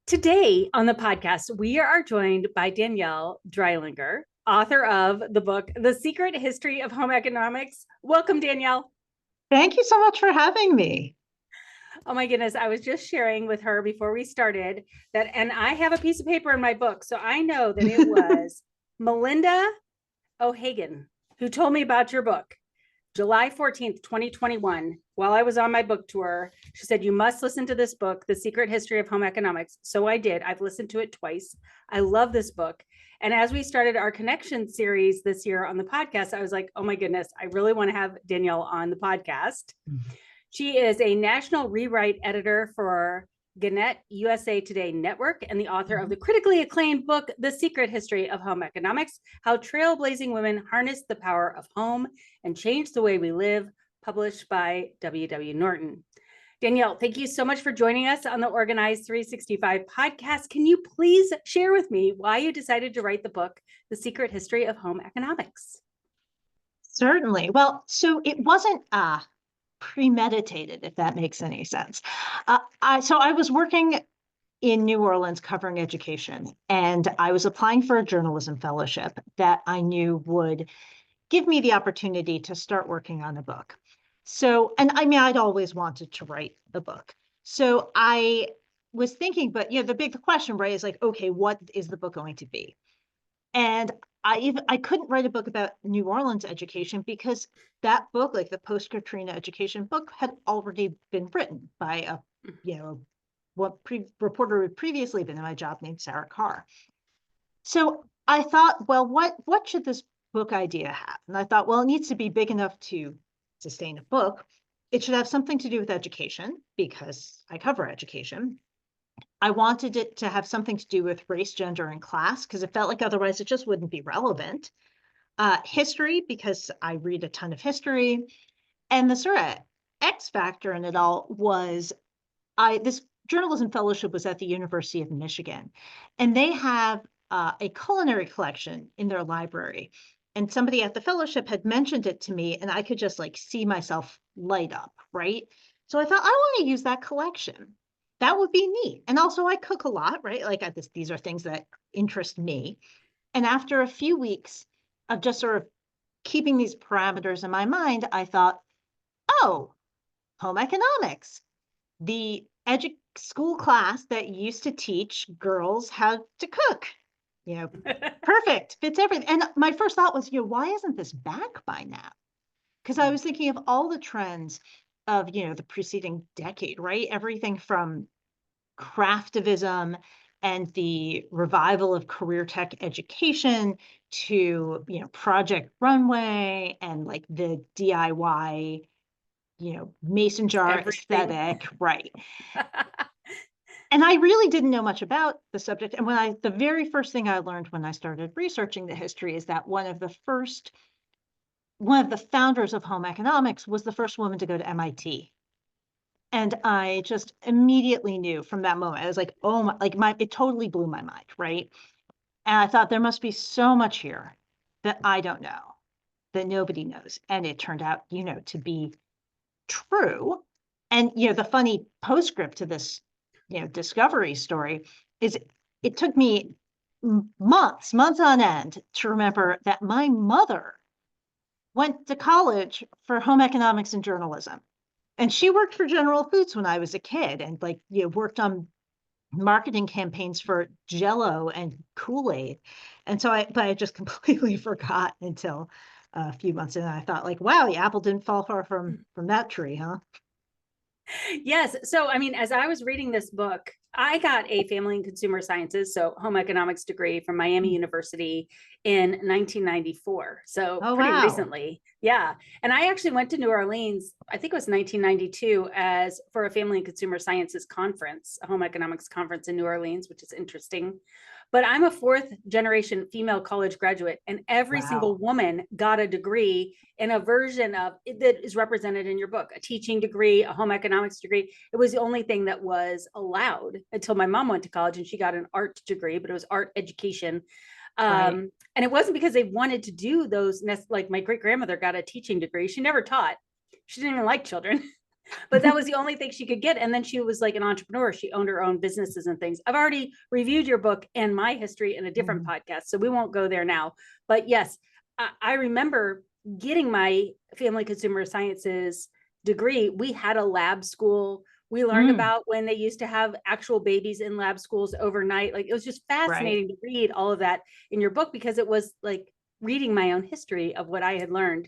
Today on the podcast, we are joined by Danielle Drelinger, author of the book, The Secret History of Home Economics. Welcome, Danielle. Thank you so much for having me. Oh my goodness, I was just sharing with her before we started that, and I have a piece of paper in my book, so I know that it was Melinda O'Hagan who told me about your book. July 14th, 2021, while I was on my book tour, she said, you must listen to this book, The Secret History of Home Economics. So I did. I've listened to it twice. I love this book. And as we started our connection series this year on the podcast, I was like, oh my goodness, I really want to have Danielle on the podcast. She is a national rewrite editor for Gannett USA Today Network and the author of the critically acclaimed book, The Secret History of Home Economics, How Trailblazing Women Harnessed the Power of Home and Changed the Way We Live, published by W.W. Norton. Danielle, thank you so much for joining us on the Organized 365 podcast. Can you please share with me why you decided to write the book, The Secret History of Home Economics? Certainly. Well, so it wasn't premeditated, if that makes any sense. I was working in New Orleans covering education, and I was applying for a journalism fellowship that I knew would give me the opportunity to start working on a book. So, and I mean, I'd always wanted to write a book. So I was thinking, but the question, right, is like, okay, what is the book going to be? And I couldn't write a book about New Orleans education because that book, like the post-Katrina education book, had already been written by what reporter had previously been in my job named Sarah Carr. So I thought, well, what should this book idea have? And I thought, well, it needs to be big enough to sustain a book. It should have something to do with education because I cover education. I wanted it to have something to do with race, gender, and class because it felt like otherwise it just wouldn't be relevant. History, because I read a ton of history. And the sort of X factor in it all was this journalism fellowship was at the University of Michigan, and they have a culinary collection in their library. And somebody at the fellowship had mentioned it to me, and I could just like see myself light up, right? So I thought, I want to use that collection. That would be neat. And also, I cook a lot, right? Like these are things that interest me. And after a few weeks of just sort of keeping these parameters in my mind, I thought, oh, home economics, the school class that used to teach girls how to cook. Perfect, fits everything. And my first thought was, why isn't this back by now? Because I was thinking of all the trends of, the preceding decade, right? Everything from craftivism and the revival of career tech education to, Project Runway and like the DIY, mason jar aesthetic, right? And I really didn't know much about the subject. And the very first thing I learned when I started researching the history is that one of the founders of home economics was the first woman to go to MIT. And I just immediately knew from that moment, I was like, oh my, it totally blew my mind, right? And I thought there must be so much here that I don't know, that nobody knows. And it turned out, to be true. And, the funny postscript to this, discovery story is it took me months on end to remember that my mother went to college for home economics and journalism. And she worked for General Foods when I was a kid and worked on marketing campaigns for Jell-O and Kool-Aid. And so I just completely forgot until a few months in. And I thought like, wow, the apple didn't fall far from that tree, huh? Yes. So, I mean, as I was reading this book, I got a family and consumer sciences, so home economics degree from Miami University in 1994. So Oh, pretty wow. recently. Yeah. And I actually went to New Orleans, I think it was 1992, for a family and consumer sciences conference, a home economics conference in New Orleans, which is interesting. But I'm a fourth generation female college graduate, and every single Wow. woman got a degree in a version of it that is represented in your book, a teaching degree, a home economics degree. It was the only thing that was allowed until my mom went to college and she got an art degree, but it was art education. Right. And it wasn't because they wanted to do those, like my great grandmother got a teaching degree. She never taught. She didn't even like children. But that was the only thing she could get. And then she was like an entrepreneur. She owned her own businesses and things. I've already reviewed your book and my history in a different podcast, so we won't go there now. But yes, I remember getting my family consumer sciences degree. We had a lab school. We learned about when they used to have actual babies in lab schools overnight. Like, it was just fascinating to read all of that in your book, because it was like reading my own history of what I had learned.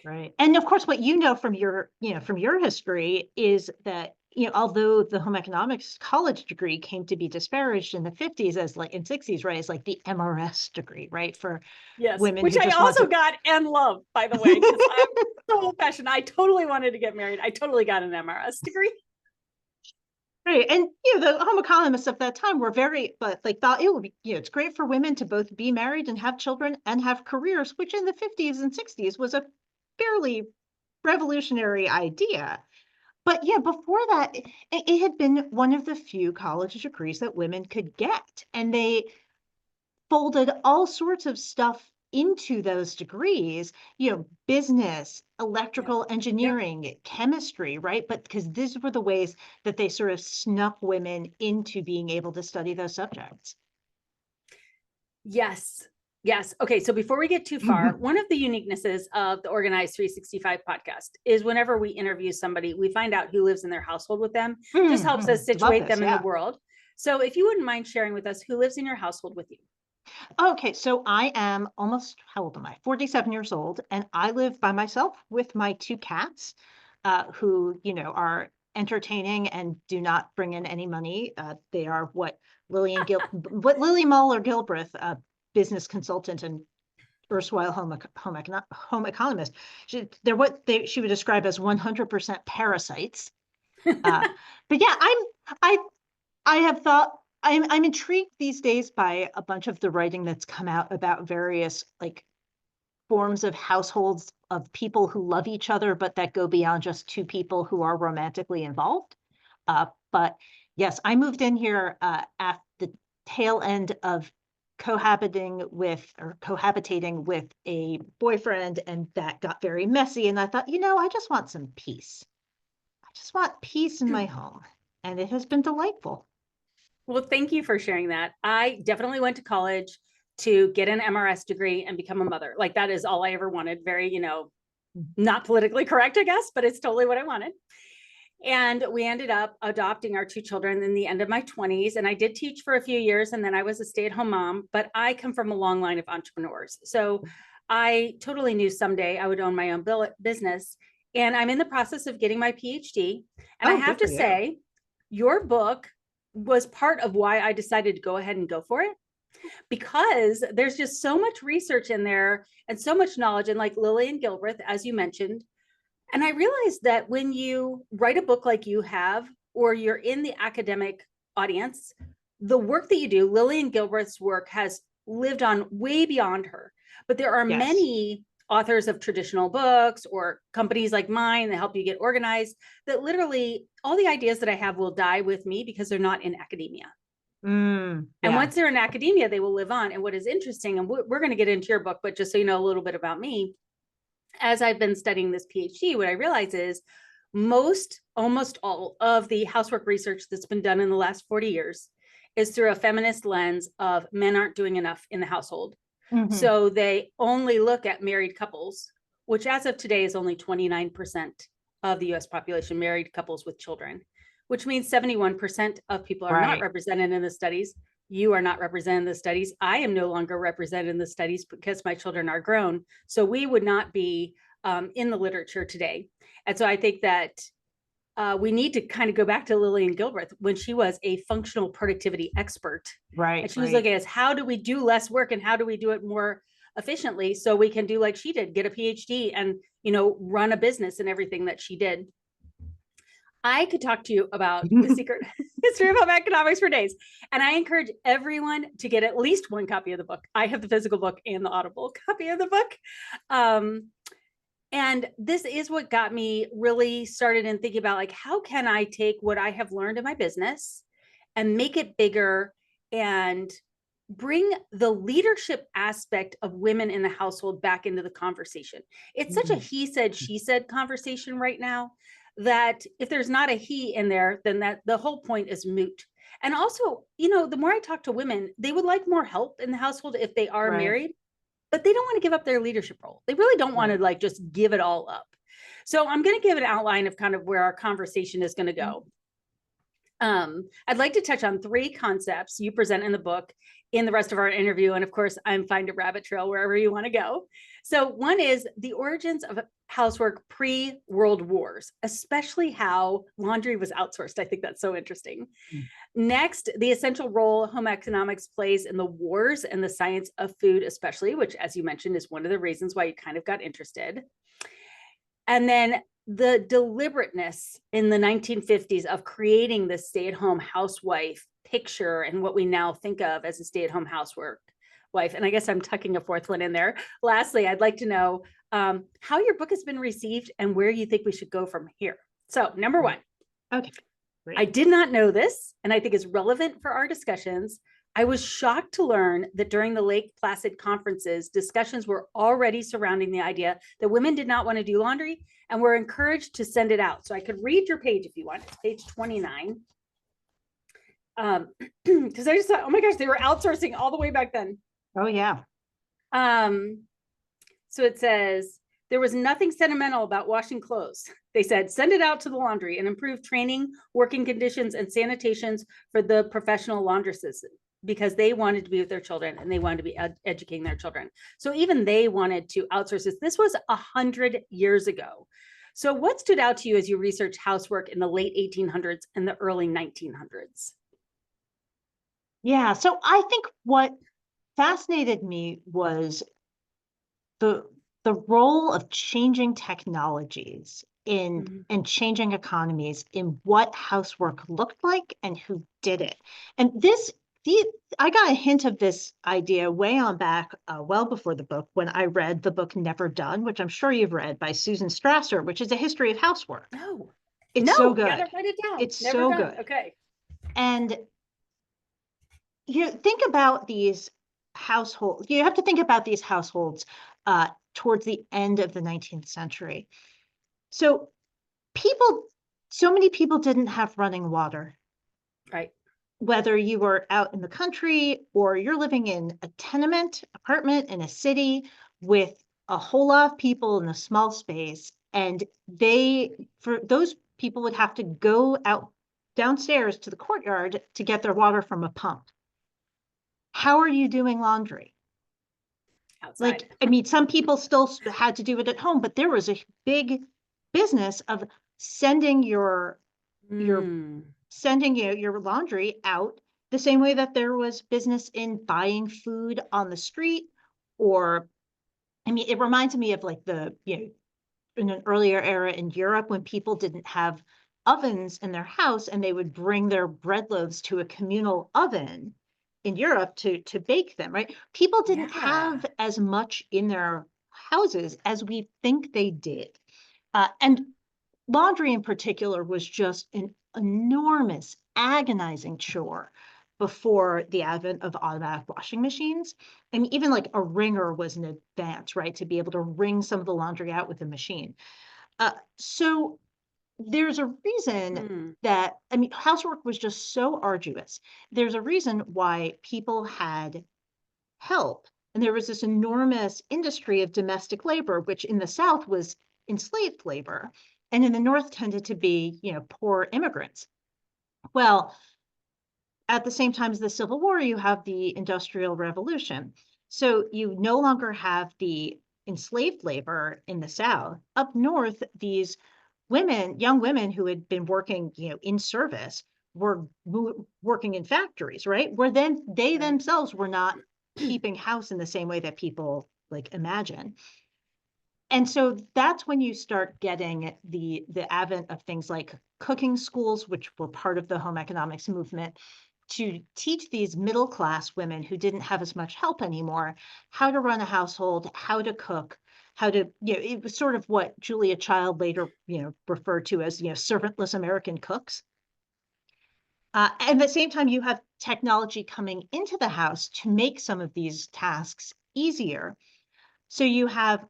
Right. And of course, what you know from your, from your history is that, although the home economics college degree came to be disparaged in the 50s as like in 60s, right, as like the MRS degree, right, for Yes, women which who I just want also to. got and love, by the way, because I'm so old-fashioned. I totally wanted to get married. I totally got an MRS degree. Right. And, the home economists of that time were very, but like thought it would be, it's great for women to both be married and have children and have careers, which in the 50s and 60s was a fairly revolutionary idea. But yeah, before that, it had been one of the few college degrees that women could get. And they folded all sorts of stuff into those degrees, business, Yep. electrical Yep. engineering, chemistry, right? But because these were the ways that they sort of snuck women into being able to study those subjects. Yes. Yes. Okay. So before we get too far, one of the uniquenesses of the Organized 365 podcast is whenever we interview somebody, we find out who lives in their household with them. Just helps us Love situate this, them in the yeah. world. So if you wouldn't mind sharing with us who lives in your household with you. Okay, so I am almost, how old am I? 47 years old, and I live by myself with my two cats, who, are entertaining and do not bring in any money. They are what Lily Muller Gilbreth, a business consultant and erstwhile home economist, they're what she would describe as 100% parasites. But yeah, I I have thought I'm intrigued these days by a bunch of the writing that's come out about various like forms of households of people who love each other, but that go beyond just two people who are romantically involved. But yes, I moved in here at the tail end of cohabitating with a boyfriend, and that got very messy. And I thought, I just want some peace. I just want peace in my home, and it has been delightful. Well, thank you for sharing that. I definitely went to college to get an MRS degree and become a mother. Like, that is all I ever wanted. Very, not politically correct, I guess, but it's totally what I wanted. And we ended up adopting our two children in the end of my 20s. And I did teach for a few years, and then I was a stay-at-home mom, but I come from a long line of entrepreneurs. So I totally knew someday I would own my own business. And I'm in the process of getting my PhD. And I Oh, have good for to you. say, your book was part of why I decided to go ahead and go for it, because there's just so much research in there and so much knowledge. And like Lillian Gilbreth, as you mentioned, and I realized that when you write a book like you have, or you're in the academic audience, the work that you do, Lillian Gilbreth's work has lived on way beyond her. But there are Yes. many authors of traditional books or companies like mine that help you get organized, that literally all the ideas that I have will die with me because they're not in academia. And Yeah. once they're in academia, they will live on. And what is interesting, and we're going to get into your book, but just so you know a little bit about me, as I've been studying this PhD, what I realize is almost all of the housework research that's been done in the last 40 years is through a feminist lens of men aren't doing enough in the household. So they only look at married couples, which as of today is only 29% of the US population, married couples with children, which means 71% of people are not Right. represented in the studies. You are not represented in the studies. I am no longer represented in the studies because my children are grown. So we would not be in the literature today. And so I think that we need to kind of go back to Lillian Gilbreth when she was a functional productivity expert. Right. And she was looking at how do we do less work and how do we do it more efficiently so we can do like she did, get a PhD and, run a business and everything that she did. I could talk to you about the secret history of home economics for days. And I encourage everyone to get at least one copy of the book. I have the physical book and the Audible copy of the book. And this is what got me really started in thinking about, like, how can I take what I have learned in my business and make it bigger and bring the leadership aspect of women in the household back into the conversation. It's such a he said, she said conversation right now that if there's not a he in there, then that the whole point is moot. And also, the more I talk to women, they would like more help in the household if they are Right. married, but they don't want to give up their leadership role. They really don't want to like just give it all up. So I'm going to give an outline of kind of where our conversation is going to go. I'd like to touch on 3 concepts you present in the book in the rest of our interview. And of course, I'm fine to rabbit trail wherever you want to go. So one is the origins of housework pre-World Wars, especially how laundry was outsourced. I think that's so interesting. Next, the essential role home economics plays in the wars and the science of food, especially, which, as you mentioned, is one of the reasons why you kind of got interested. And then the deliberateness in the 1950s of creating the stay-at-home housewife picture and what we now think of as a stay-at-home housework wife. And I guess I'm tucking a 4th one in there. Lastly, I'd like to know how your book has been received and where you think we should go from here. So number 1. Okay. Great. I did not know this, and I think is relevant for our discussions. I was shocked to learn that during the Lake Placid conferences, discussions were already surrounding the idea that women did not want to do laundry and were encouraged to send it out. So I could read your page if you want. It's page 29. Because I just thought, oh my gosh, they were outsourcing all the way back then. Oh, yeah. So it says, there was nothing sentimental about washing clothes. They said, send it out to the laundry and improve training, working conditions, and sanitations for the professional laundresses, because they wanted to be with their children and they wanted to be educating their children. So even they wanted to outsource this. This was 100 years ago. So what stood out to you as you researched housework in the late 1800s and the early 1900s? Yeah. So I think what fascinated me was the role of changing technologies and changing economies in what housework looked like and who did it. And I got a hint of this idea way on back, well before the book, when I read the book Never Done, which I'm sure you've read, by Susan Strasser, which is a history of housework. No, it's so good. Gotta write it down. It's Never so done. good. Okay. And think about these households. You have to think about these households towards the end of the 19th century. So many people didn't have running water. Right. Whether you were out in the country or you're living in a tenement apartment in a city with a whole lot of people in a small space, and for those people would have to go out downstairs to the courtyard to get their water from a pump. How are you doing laundry? Outside. Some people still had to do it at home, but there was a big business of sending your laundry out the same way that there was business in buying food on the street. Or, it reminds me of in an earlier era in Europe when people didn't have ovens in their house and they would bring their bread loaves to a communal oven in Europe to bake them, right? People didn't have as much in their houses as we think they did. And laundry in particular was just an enormous, agonizing chore before the advent of automatic washing machines. And even like a wringer was an advance, right? To be able to wring some of the laundry out with a machine. So there's a reason that, housework was just so arduous. There's a reason why people had help. And there was this enormous industry of domestic labor, which in the South was enslaved labor, and in the North tended to be, poor immigrants. Well, at the same time as the Civil War, you have the Industrial Revolution. So you no longer have the enslaved labor in the South. Up north, these young women who had been working, in service were working in factories, right? Where then they themselves were not keeping house in the same way that people imagine. And so that's when you start getting the advent of things like cooking schools, which were part of the home economics movement, to teach these middle class women who didn't have as much help anymore how to run a household, how to cook, how to, it was sort of what Julia Child later, referred to as, servantless American cooks. At the same time, you have technology coming into the house to make some of these tasks easier. So you have,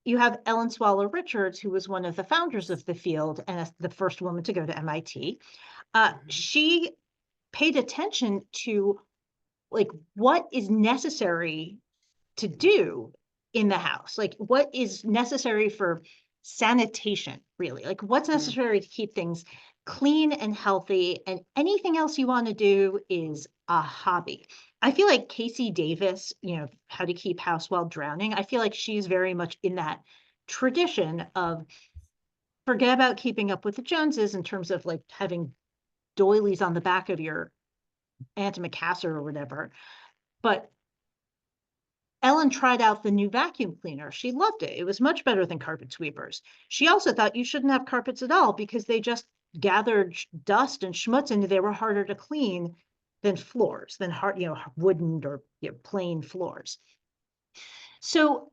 you have Ellen Swallow Richards, who was one of the founders of the field and the first woman to go to MIT. She paid attention to like what is necessary to do in the house, like what is necessary for sanitation, really, like what's necessary to keep things clean and healthy, and anything else you want to do is a hobby. I feel like Casey Davis, How to Keep House While Drowning, I feel like she's very much in that tradition of forget about keeping up with the Joneses in terms of like having doilies on the back of your antimacassar or whatever. But Ellen tried out the new vacuum cleaner. She loved it. It was much better than carpet sweepers. She also thought you shouldn't have carpets at all because they just gathered dust and schmutz and they were harder to clean than floors, than hard, wooden or plain floors. So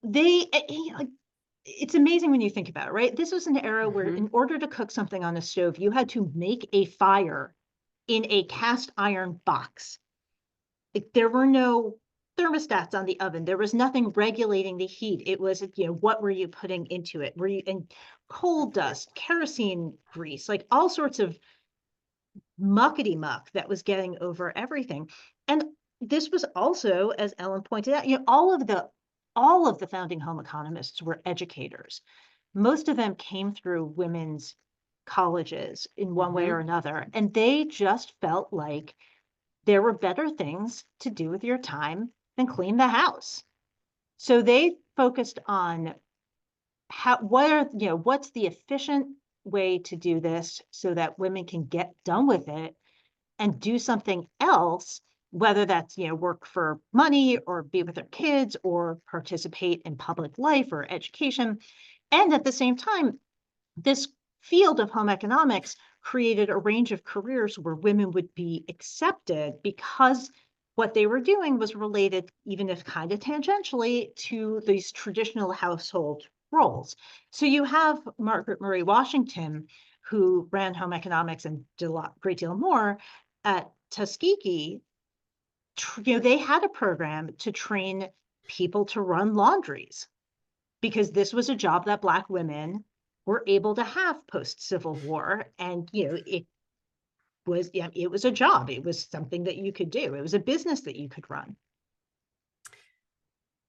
it's amazing when you think about it, right? This was an era where in order to cook something on a stove, you had to make a fire in a cast iron box. Like, there were no thermostats on the oven. There was nothing regulating the heat. It was, what were you putting into it? And coal dust, kerosene grease, like all sorts of muckety muck that was getting over everything. And this was also, as Ellen pointed out, all of the founding home economists were educators. Most of them came through women's colleges in one way or another, and they just felt like there were better things to do with your time than clean the house. So they focused on what's the efficient way to do this so that women can get done with it and do something else, whether that's, work for money or be with their kids or participate in public life or education. And at the same time, this field of home economics created a range of careers where women would be accepted because what they were doing was related, even if kind of tangentially, to these traditional household roles. So you have Margaret Murray Washington, who ran home economics and did a great deal more at Tuskegee. They had a program to train people to run laundries because this was a job that Black women were able to have post-Civil War. And, it was a job. It was something that you could do. It was a business that you could run.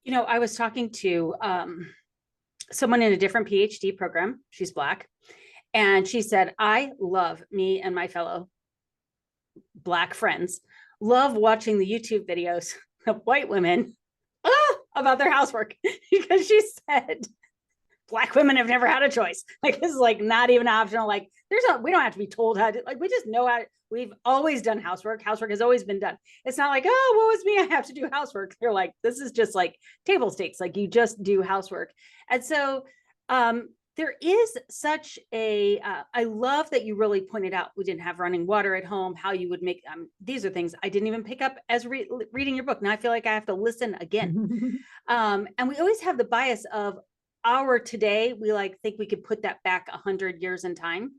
I was talking to someone in a different PhD program. She's Black. And she said, I love me and my fellow Black friends, love watching the YouTube videos of white women about their housework because she said, Black women have never had a choice. Like, this is like not even optional. Like, we don't have to be told how to, like, we just know how. We've always done housework. Housework has always been done. It's not like, oh, what was me? I have to do housework. They're like, this is just like table stakes. Like, you just do housework. And so there is such I love that you really pointed out, we didn't have running water at home, how you would make, these are things I didn't even pick up as reading your book. Now I feel like I have to listen again. And we always have the bias of our today. We think we could put that back 100 years in time.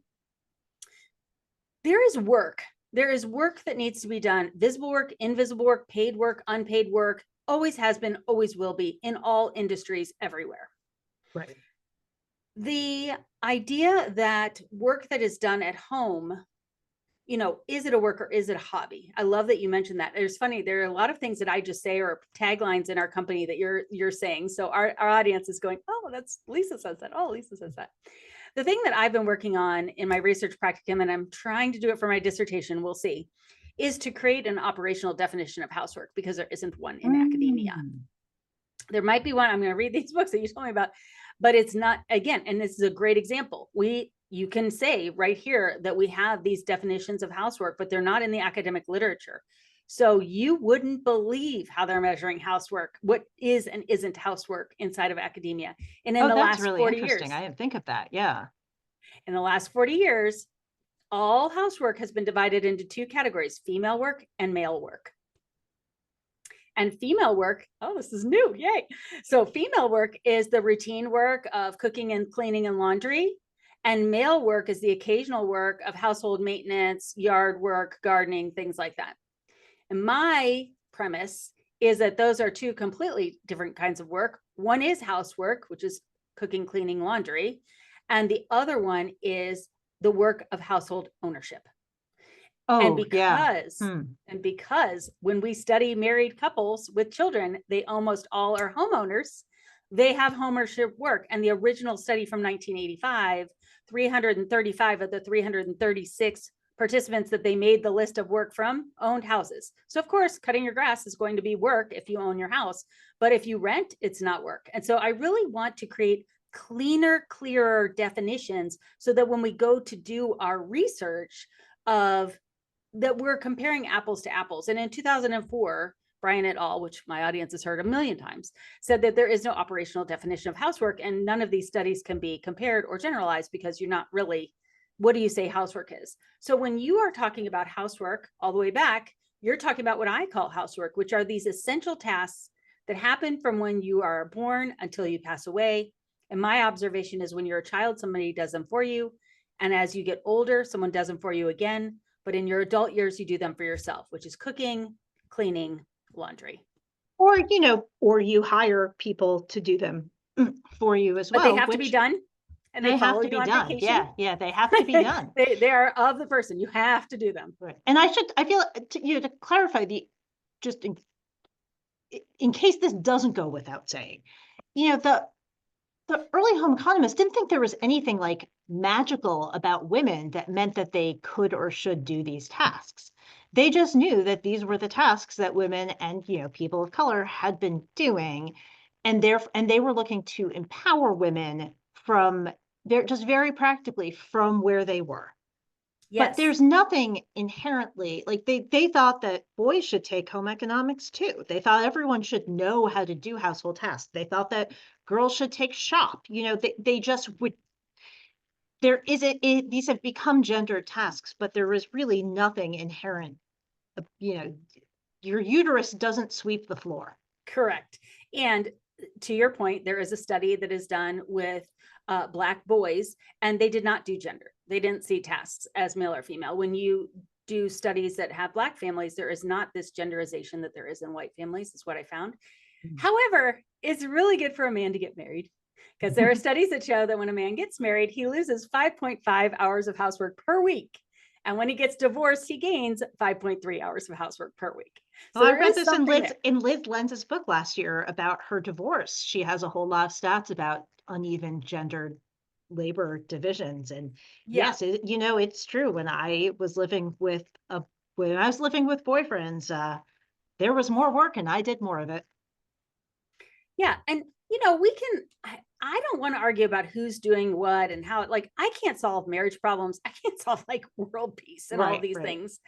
There is work that needs to be done. Visible work, invisible work, paid work, unpaid work, always has been, always will be, in all industries everywhere. Right. The idea that work that is done at home, is it a work or is it a hobby? I love that you mentioned that. It's funny, there are a lot of things that I just say or taglines in our company that you're saying. So our audience is going, oh, that's Lisa says that. Oh, Lisa says that. The thing that I've been working on in my research practicum, and I'm trying to do it for my dissertation, we'll see, is to create an operational definition of housework, because there isn't one in academia. There might be one. I'm going to read these books that you told me about, but it's not, again, and this is a great example. You can say right here that we have these definitions of housework, but they're not in the academic literature. So you wouldn't believe how they're measuring housework, what is and isn't housework inside of academia. And in the last really 40 interesting. years, I didn't think of that. Yeah. In the last 40 years, all housework has been divided into two categories: female work and male work. And female work, oh, this is new, yay. So female work is the routine work of cooking and cleaning and laundry. And male work is the occasional work of household maintenance, yard work, gardening, things like that. And my premise is that those are two completely different kinds of work, One is housework, which is cooking, cleaning, laundry. And the other one is the work of household ownership. And Oh, yeah. because and because when we study married couples with children, they almost all are homeowners. They have homeownership work. And the original study from 1985, 335 of the 336 participants that they made the list of work from owned houses. So of course, cutting your grass is going to be work if you own your house, but if you rent, it's not work. And so I really want to create cleaner, clearer definitions so that when we go to do our research of that, we're comparing apples to apples. And in 2004, Brian et al., which my audience has heard a million times, said that there is no operational definition of housework, and none of these studies can be compared or generalized because you're not really, what do you say housework is? So when you are talking about housework all the way back, you're talking about what I call housework, which are these essential tasks that happen from when you are born until you pass away. And my observation is when you're a child, somebody does them for you. And as you get older, someone does them for you again. But in your adult years, you do them for yourself, which is cooking, cleaning, laundry. Or, or you hire people to do them for you as But they well, have to be which done, and they they have follow to you be on done. vacation. Yeah, they have to be done. They are of the person. You have to do them. Right. And I feel to clarify just in case this doesn't go without saying, the early home economists didn't think there was anything like magical about women that meant that they could or should do these tasks. They just knew that these were the tasks that women and people of color had been doing, and they were looking to empower women from there, just very practically from where they were. But Yes, there's nothing inherently like they thought that boys should take home economics too. They thought everyone should know how to do household tasks. They thought that girls should take shop. They just would. There is these have become gendered tasks, but there is really nothing inherent. Your uterus doesn't sweep the floor. correct. And to your point, there is a study that is done with Black boys, and they did not do gender. They didn't see tasks as male or female. When you do studies that have Black families, there is not this genderization that there is in white families, is what I found. However, it's really good for a man to get married because there are studies that show that when a man gets married, he loses 5.5 hours of housework per week. And when he gets divorced, he gains 5.3 hours of housework per week. So I read this there. in Liz Lenz's book last year about her divorce. She has a whole lot of stats about uneven gendered labor divisions. And Yeah. yes, it's true. When I was living with boyfriends, there was more work and I did more of it. Yeah. And, I don't want to argue about who's doing what and how, like, I can't solve marriage problems. I can't solve like world peace and all of these things.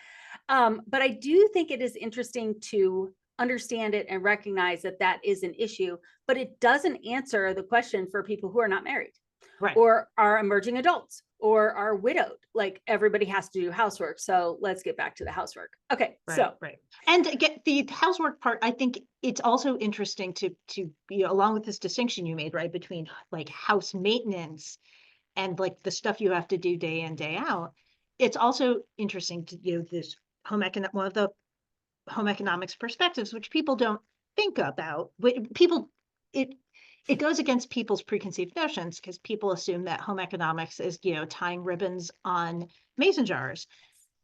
But I do think it is interesting to understand it and recognize that that is an issue, but it doesn't answer the question for people who are not married. Right. Or are emerging adults or are widowed. Like everybody has to do housework. So let's get back to the housework. Okay. Right. And get the housework part. I think it's also interesting to along with this distinction you made, right, between like house maintenance and like the stuff you have to do day in, day out. It's also interesting to this one of the home economics perspectives, which people don't think about. It goes against people's preconceived notions because people assume that home economics is, tying ribbons on mason jars.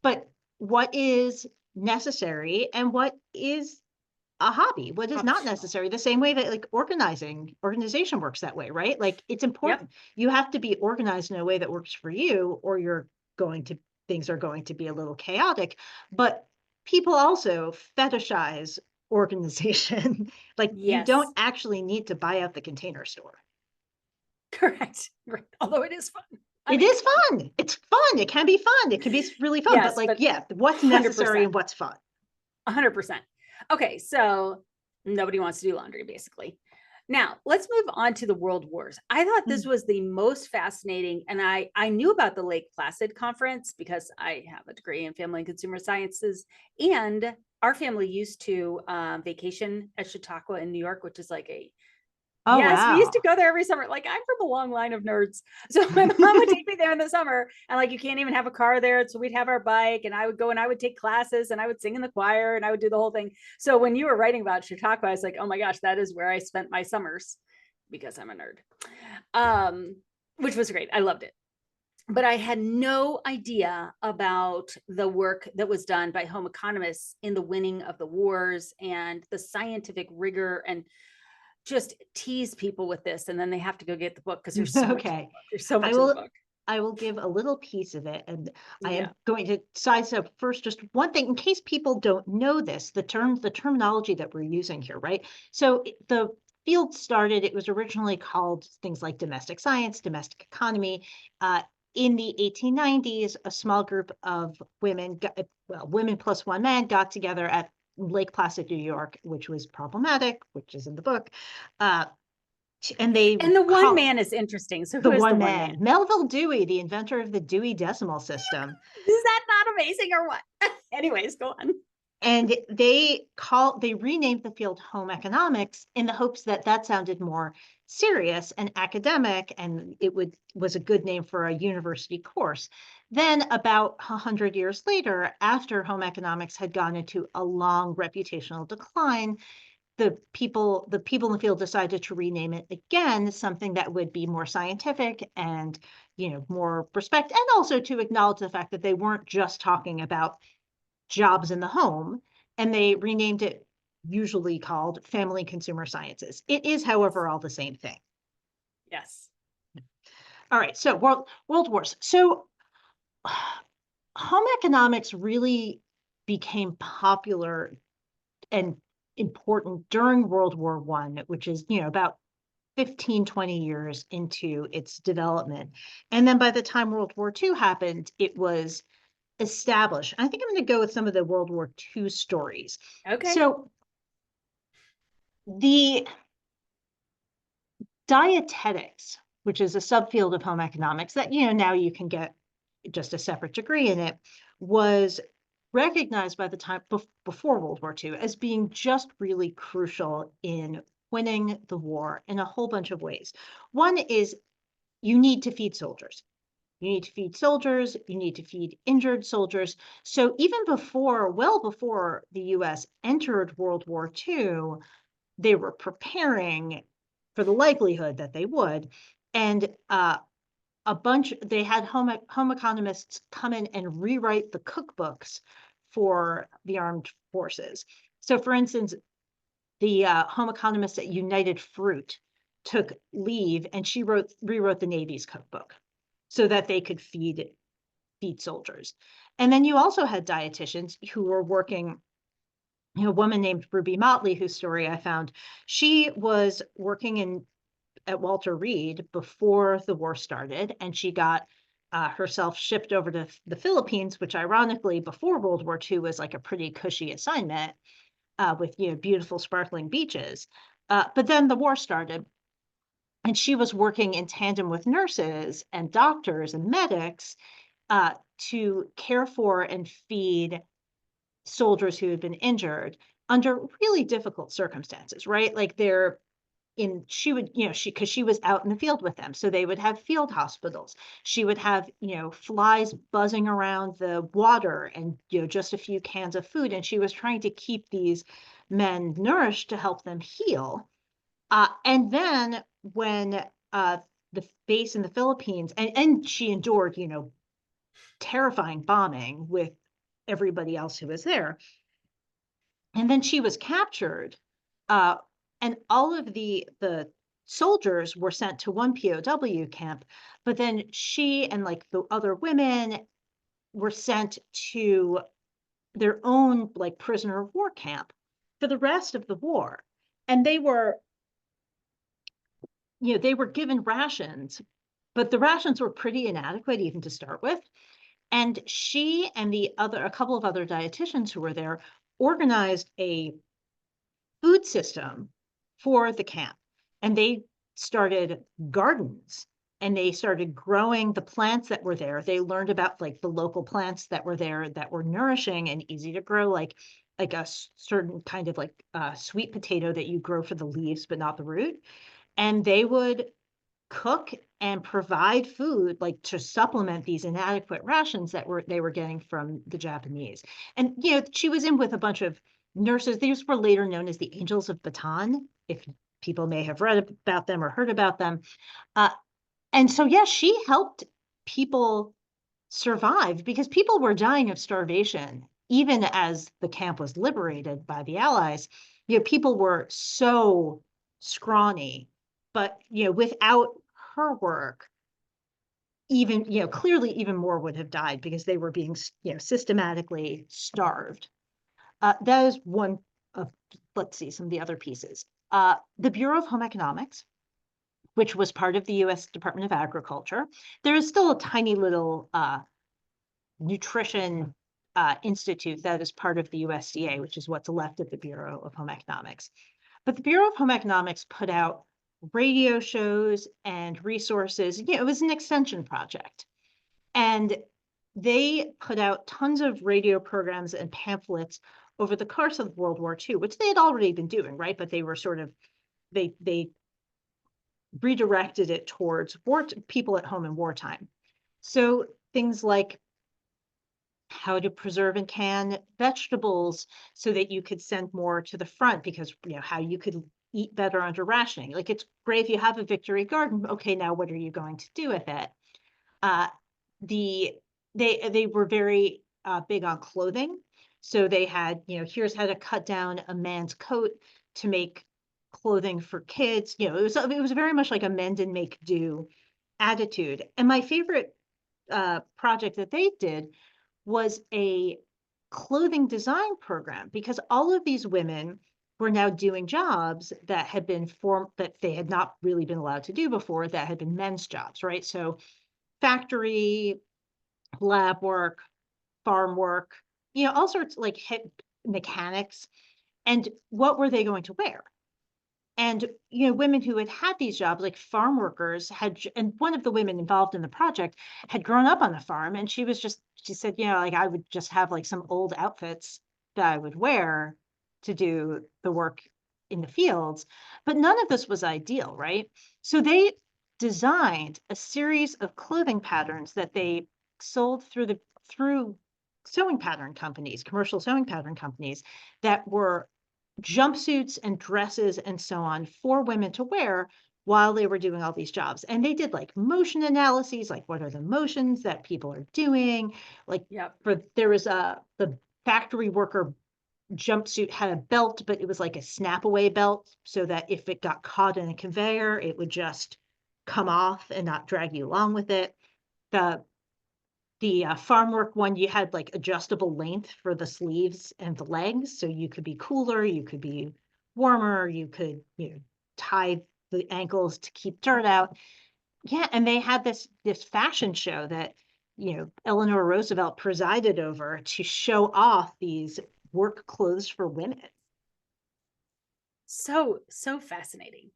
But what is necessary and what is a hobby, what is not necessary, the same way that like organization works that way, right? Like it's important. You have to be organized in a way that works for you, or things are going to be a little chaotic. But people also fetishize organization. Like you don't actually need to buy out the Container Store. Correct. Right. Although it is fun. It is fun. It's fun. It can be fun. It can be really fun. Yes, but what's necessary 100%. And what's fun? 100%. Okay. So nobody wants to do laundry, basically. Now, let's move on to the world wars. I thought this was the most fascinating. And I knew about the Lake Placid conference because I have a degree in family and consumer sciences. And our family used to vacation at Chautauqua in New York, which is like we used to go there every summer. Like I'm from a long line of nerds. So my mom would take me there in the summer and like, you can't even have a car there. So we'd have our bike and I would go and I would take classes and I would sing in the choir and I would do the whole thing. So when you were writing about Chautauqua, I was like, oh my gosh, that is where I spent my summers. because I'm a nerd. Which was great. I loved it. But I had no idea about the work that was done by home economists in the winning of the wars and the scientific rigor, and just tease people with this. And then they have to go get the book because there's so much in the Okay. book. There's so much I in the will book. I will give a little piece of it, and I Yeah. am going to sidestep first just one thing in case people don't know this, the terminology that we're using here, right? So the field started, it was originally called things like domestic science, domestic economy. In the 1890s, a small group of women, women plus one man, got together at Lake Placid, New York, which was problematic, which is in the book. Uh, and they And the one call man is interesting. So the who is the one one man, man? Melville Dewey, the inventor of the Dewey Decimal System. Is that not amazing or what? Anyways, go on. And they renamed the field home economics in the hopes that that sounded more serious and academic, and was a good name for a university course. Then about 100 years later, after home economics had gone into a long reputational decline, the people in the field decided to rename it again, something that would be more scientific and, more respect, and also to acknowledge the fact that they weren't just talking about jobs in the home, and they renamed it, usually called family consumer sciences. It is, however, all the same thing. Yes. All right, so world wars. So home economics really became popular and important during World War I, which is, about 15, 20 years into its development. And then by the time World War II happened, it was established. I think I'm going to go with some of the World War II stories. Okay. So the dietetics, which is a subfield of home economics that, now you can get just a separate degree in it, was recognized by the time before World War II as being just really crucial in winning the war in a whole bunch of ways. One is you need to feed soldiers. You need to feed soldiers, you need to feed injured soldiers. So even well before the US entered World War II, they were preparing for the likelihood that they would. And they had home economists come in and rewrite the cookbooks for the armed forces. So for instance, the home economist at United Fruit took leave, and she rewrote the Navy's cookbook so that they could feed soldiers. And then you also had dietitians who were working. A woman named Ruby Motley, whose story I found, she was working at Walter Reed before the war started, and she got herself shipped over to the Philippines, which ironically before World War II was like a pretty cushy assignment, with beautiful sparkling beaches. But then the war started, and she was working in tandem with nurses and doctors and medics to care for and feed soldiers who had been injured under really difficult circumstances, right? Like because she was out in the field with them. So they would have field hospitals. She would have, flies buzzing around the water and, just a few cans of food. And she was trying to keep these men nourished to help them heal. And then when the base in the Philippines, and she endured, terrifying bombing with everybody else who was there. And then she was captured, and all of the soldiers were sent to one POW camp, but then she and like the other women were sent to their own like prisoner of war camp for the rest of the war. And they were given rations, but the rations were pretty inadequate even to start with. And she and a couple of other dietitians who were there organized a food system for the camp. And they started gardens, and they started growing the plants that were there. They learned about like the local plants that were there that were nourishing and easy to grow, like a certain kind of like sweet potato that you grow for the leaves, but not the root. And they would cook and provide food like to supplement these inadequate rations that they were getting from the Japanese. And she was in with a bunch of nurses. These were later known as the Angels of Bataan, if people may have read about them or heard about them. And so, yeah, she helped people survive because people were dying of starvation, even as the camp was liberated by the Allies. People were so scrawny, but, without her work, even, clearly even more would have died because they were being, systematically starved. That is one of, let's see, some of the other pieces. The Bureau of Home Economics, which was part of the U.S. Department of Agriculture. There is still a tiny little nutrition institute that is part of the USDA, which is what's left of the Bureau of Home Economics. But the Bureau of Home Economics put out radio shows and resources. It was an extension project. And they put out tons of radio programs and pamphlets over the course of World War II, which they had already been doing, right? But they were sort of, they redirected it towards people at home in wartime. So things like how to preserve and can vegetables so that you could send more to the front, because how you could eat better under rationing. Like, it's great if you have a victory garden. Okay, now what are you going to do with it? They were very big on clothing. So they had, here's how to cut down a man's coat to make clothing for kids. It was very much like a mend and make do attitude. And my favorite project that they did was a clothing design program, because all of these women were now doing jobs that had been that they had not really been allowed to do before, that had been men's jobs, right? So factory, lab work, farm work, all sorts, like mechanics. And what were they going to wear? And, women who had these jobs, like farm workers, and one of the women involved in the project had grown up on the farm. And she said, like, I would just have like some old outfits that I would wear to do the work in the fields. But none of this was ideal, right? So they designed a series of clothing patterns that they sold through sewing pattern companies, commercial sewing pattern companies, that were jumpsuits and dresses and so on for women to wear while they were doing all these jobs. And they did like motion analyses, like what are the motions that people are doing? Like, Yep. there was the factory worker jumpsuit had a belt, but it was like a snap away belt, so that if it got caught in a conveyor, it would just come off and not drag you along with it. The farm work one, you had like adjustable length for the sleeves and the legs, so you could be cooler, you could be warmer, you could tie the ankles to keep dirt out. Yeah, and they had this fashion show that Eleanor Roosevelt presided over to show off these work clothes for women. So fascinating.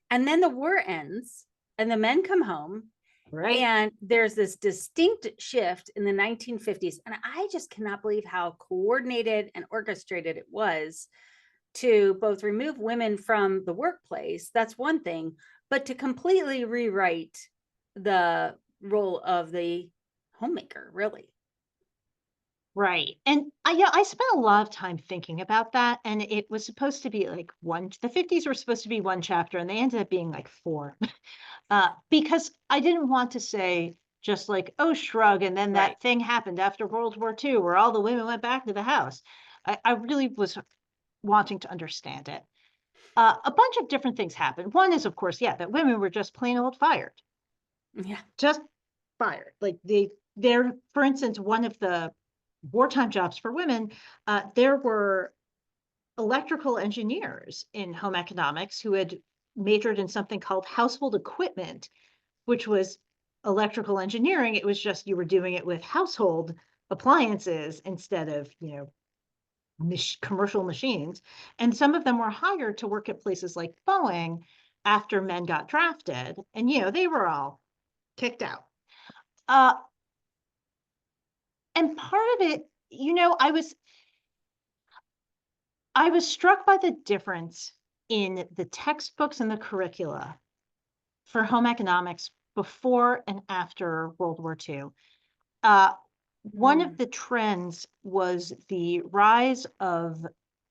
And then the war ends and the men come home. Right. And there's this distinct shift in the 1950s. And I just cannot believe how coordinated and orchestrated it was to both remove women from the workplace. That's one thing, but to completely rewrite the role of the homemaker, really. Right. And I spent a lot of time thinking about that. And it was supposed to be like the 50s were supposed to be one chapter, and they ended up being like four. Because I didn't want to say just like, oh, shrug, and then Right. that thing happened after World War II where all the women went back to the house. I really was wanting to understand it. A bunch of different things happened. One is, of course, yeah, that women were just plain old fired. Yeah. Just fired. Like for instance, one of the wartime jobs for women, there were electrical engineers in home economics who had majored in something called household equipment, which was electrical engineering. It was just you were doing it with household appliances instead of, commercial machines. And some of them were hired to work at places like Boeing after men got drafted. And, they were all kicked out. And part of it, I was struck by the difference in the textbooks and the curricula for home economics before and after World War II. One of the trends was the rise of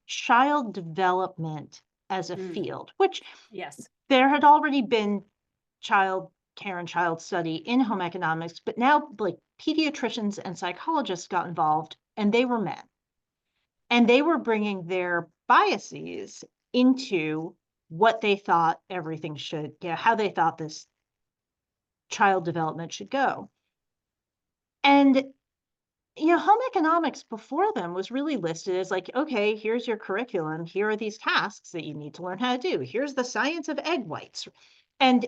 child development as a Mm. field, which Yes. there had already been child care and child study in home economics, but now like pediatricians and psychologists got involved, and they were men. And they were bringing their biases into what they thought everything should, how they thought this child development should go. And home economics before them was really listed as like, okay, here's your curriculum. Here are these tasks that you need to learn how to do. Here's the science of egg whites. And,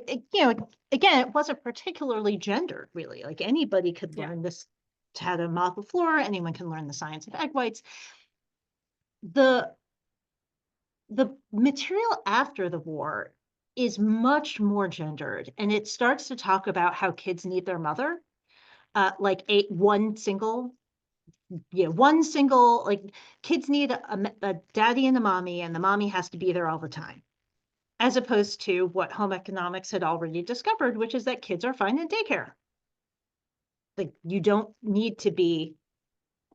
again, it wasn't particularly gendered, really. Like anybody could Yeah. learn this, how to mop a floor. Anyone can learn the science of egg whites. The material after the war is much more gendered, and it starts to talk about how kids need their mother, like one single, like kids need a daddy and a mommy, and the mommy has to be there all the time, as opposed to what home economics had already discovered, which is that kids are fine in daycare. Like you don't need to be,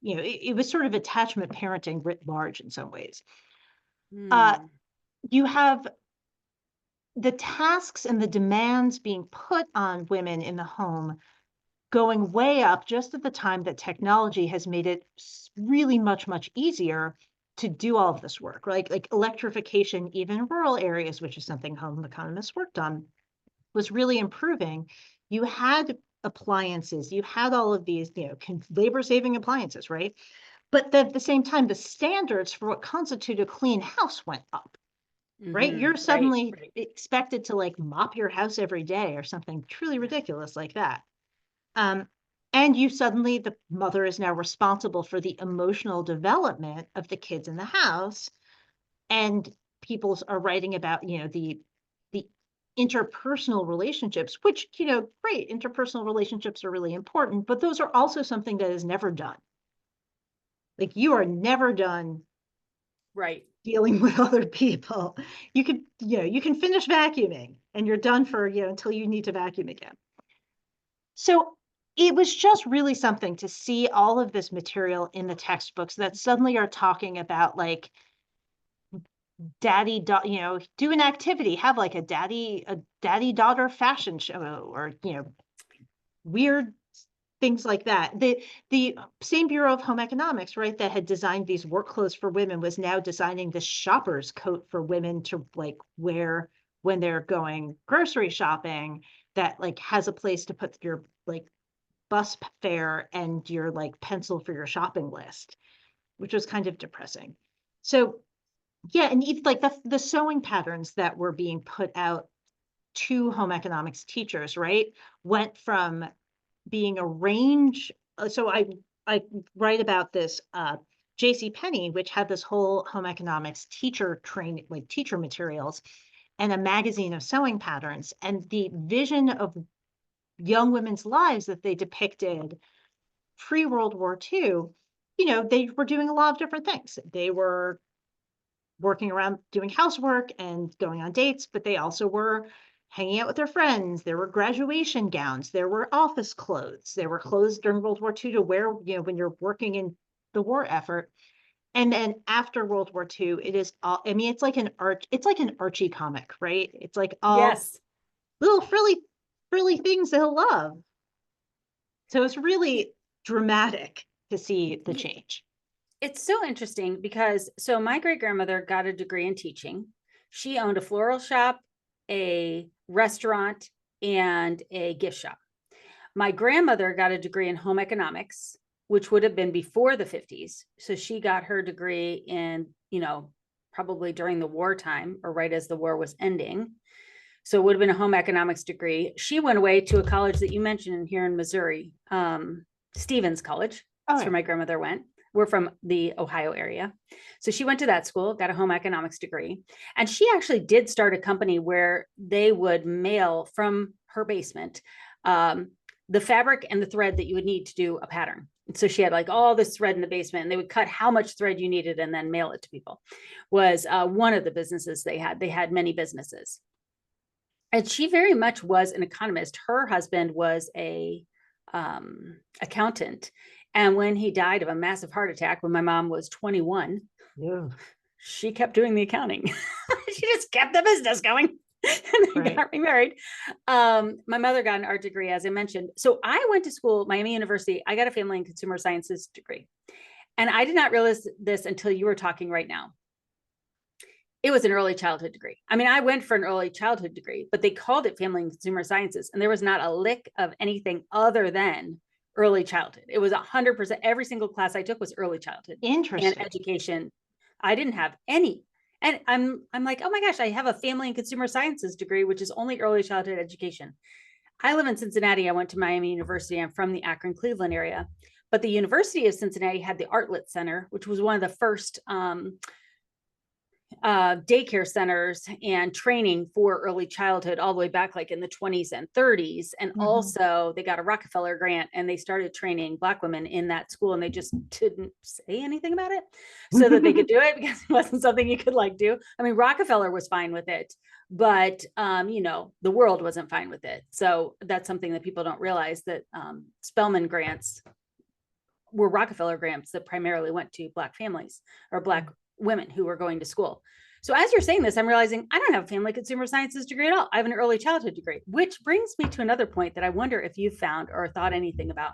it was sort of attachment parenting writ large in some ways. Mm. You have the tasks and the demands being put on women in the home going way up just at the time that technology has made it really much, much easier to do all of this work, right? Like electrification, even in rural areas, which is something home economists worked on, was really improving. You had appliances, you had all of these, labor-saving appliances, right? But at the same time, the standards for what constituted a clean house went up. Right? You're Mm-hmm. Right. suddenly expected to like mop your house every day or something truly ridiculous like that. And you suddenly, the mother is now responsible for the emotional development of the kids in the house. And people are writing about, the interpersonal relationships, which, great, interpersonal relationships are really important, but those are also something that is never done. Like you are never done Right. dealing with other people. You can, you can finish vacuuming and you're done for, until you need to vacuum again. So it was just really something to see all of this material in the textbooks that suddenly are talking about like daddy, do an activity, have like a daddy daughter fashion show or, weird things like that. The same Bureau of Home Economics, right, that had designed these work clothes for women was now designing this shopper's coat for women to like wear when they're going grocery shopping, that like has a place to put your like bus fare and your like pencil for your shopping list, which was kind of depressing. So yeah, and even like the sewing patterns that were being put out to home economics teachers, right, went from being a range. So I write about this J.C. Penney, which had this whole home economics teacher training, like teacher materials, and a magazine of sewing patterns, and the vision of young women's lives that they depicted pre-World War II. They were doing a lot of different things. They were working around doing housework and going on dates, but they also were hanging out with their friends. There were graduation gowns. There were office clothes. There were clothes during World War II to wear, when you're working in the war effort. And then after World War II, it is all, I mean, it's like an Archie comic, right? It's like all Yes. little frilly things they'll love. So it's really dramatic to see the change. It's so interesting because so my great grandmother got a degree in teaching. She owned a floral shop, a restaurant, and a gift shop. My grandmother got a degree in home economics, which would have been before the 50s. So she got her degree in, probably during the wartime or right as the war was ending. So it would have been a home economics degree. She went away to a college that you mentioned here in Missouri, Stevens College. Oh, That's where my grandmother went. We're from the Ohio area. So she went to that school, got a home economics degree. And she actually did start a company where they would mail from her basement the fabric and the thread that you would need to do a pattern. So she had like all this thread in the basement, and they would cut how much thread you needed and then mail it to people. Was one of the businesses they had. They had many businesses. And she very much was an economist. Her husband was a accountant. And when he died of a massive heart attack when my mom was 21, yeah. she kept doing the accounting. She just kept the business going. And they Right. got remarried. My mother got an art degree, as I mentioned. So I went to school, Miami University. I got a family and consumer sciences degree. And I did not realize this until you were talking right now. It was an early childhood degree. I mean, I went for an early childhood degree, but they called it family and consumer sciences. And there was not a lick of anything other than early childhood. It was 100%. Every single class I took was early childhood and Interesting. education. I didn't have any. And I'm like, oh my gosh, I have a family and consumer sciences degree, which is only early childhood education. I live in Cincinnati. I went to Miami University. I'm from the Akron, Cleveland area. But the University of Cincinnati had the Artlet Center, which was one of the first daycare centers and training for early childhood all the way back like in the 20s and 30s. And also they got a Rockefeller grant and they started training Black women in that school, and they just didn't say anything about it so that they could do it because it wasn't something you could like do. I mean, Rockefeller was fine with it, but the world wasn't fine with it. So that's something that people don't realize, that Spelman grants were Rockefeller grants that primarily went to Black families or Black women who were going to school. So as you're saying this, I'm realizing I don't have a family consumer sciences degree at all. I have an early childhood degree, which brings me to another point that I wonder if you've found or thought anything about.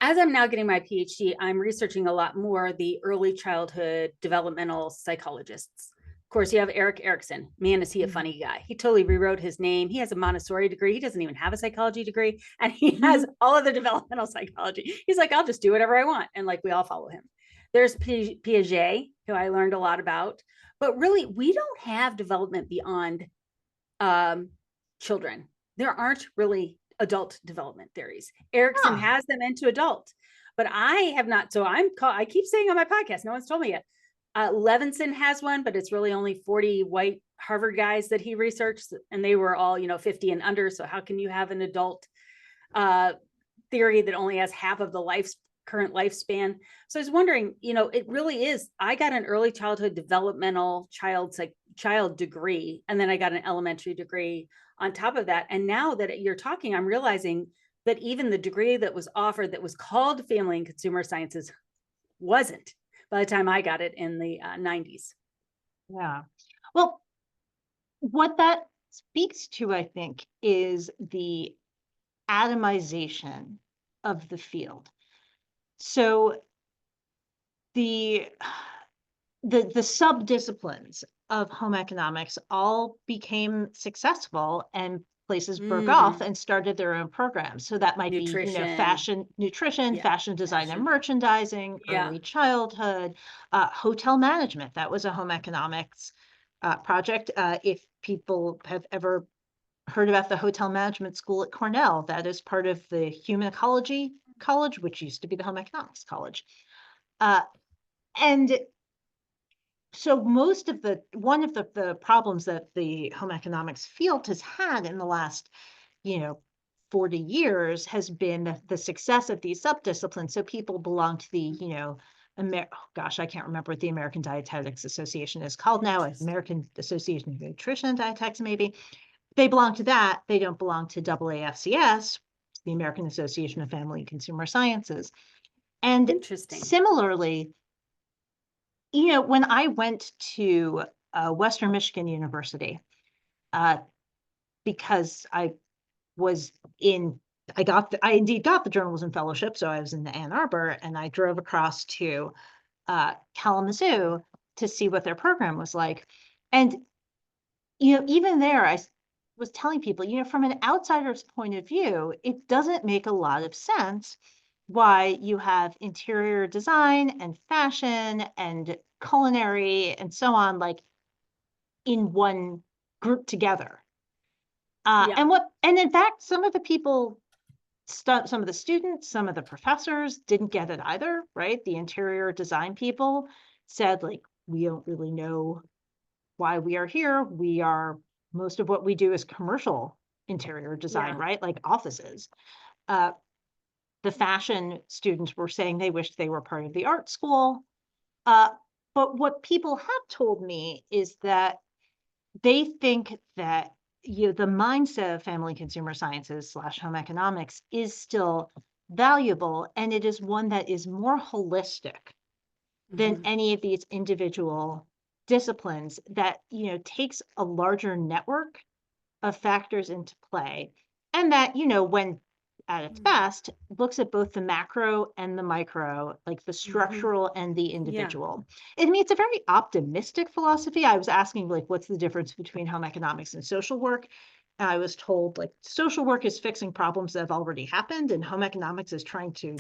As I'm now getting my PhD, I'm researching a lot more the early childhood developmental psychologists. Of course, you have Eric Erickson. Man, is he a funny guy. He totally rewrote his name. He has a Montessori degree. He doesn't even have a psychology degree. And he has all of the developmental psychology. He's like, I'll just do whatever I want. And like, we all follow him. There's Piaget, who I learned a lot about. But really, we don't have development beyond children. There aren't really adult development theories. Erickson has them into adult, but I have not. So I keep saying on my podcast, no one's told me yet. Levinson has one, but it's really only 40 white Harvard guys that he researched, and they were all 50 and under. So how can you have an adult theory that only has half of the current lifespan? So I was wondering, it really is. I got an early childhood developmental child degree, and then I got an elementary degree on top of that. And now that you're talking, I'm realizing that even the degree that was offered that was called family and consumer sciences wasn't by the time I got it in the 90s. Yeah. Well, what that speaks to, I think, is the atomization of the field. So the sub-disciplines of home economics all became successful, and places broke off and started their own programs. So that might Nutrition. be, fashion, nutrition, fashion design and merchandising, early childhood, hotel management. That was a home economics project. If people have ever heard about the hotel management school at Cornell, that is part of the Human Ecology College, which used to be the Home Economics College. And so one of the problems that the home economics field has had in the last, 40 years has been the success of these subdisciplines. So people belong to the, I can't remember what the American Dietetics Association is called now, American Association of Nutrition and Dietetics, maybe. They belong to that. They don't belong to AAFCS, the American Association of Family and Consumer Sciences. And similarly, when I went to Western Michigan University, because I indeed got the journalism fellowship, so I was in Ann Arbor, and I drove across to Kalamazoo to see what their program was like. And even there, I was telling people, from an outsider's point of view, it doesn't make a lot of sense why you have interior design and fashion and culinary and so on, like in one group together. And in fact, some of the people, some of the students, some of the professors didn't get it either, right? The interior design people said, like, we don't really know why we are here. Most of what we do is commercial interior design, right? Like offices. The fashion students were saying they wished they were part of the art school. But what people have told me is that they think that the mindset of family consumer sciences / home economics is still valuable, and it is one that is more holistic than any of these individual disciplines that, takes a larger network of factors into play, and that, when at its Mm. best, looks at both the macro and the micro, like the Mhm. structural and the Yeah. individual. I mean, it's a very optimistic philosophy. I was asking, like, what's the difference between home economics and social work? And I was told, like, social work is fixing problems that have already happened, and home economics is trying to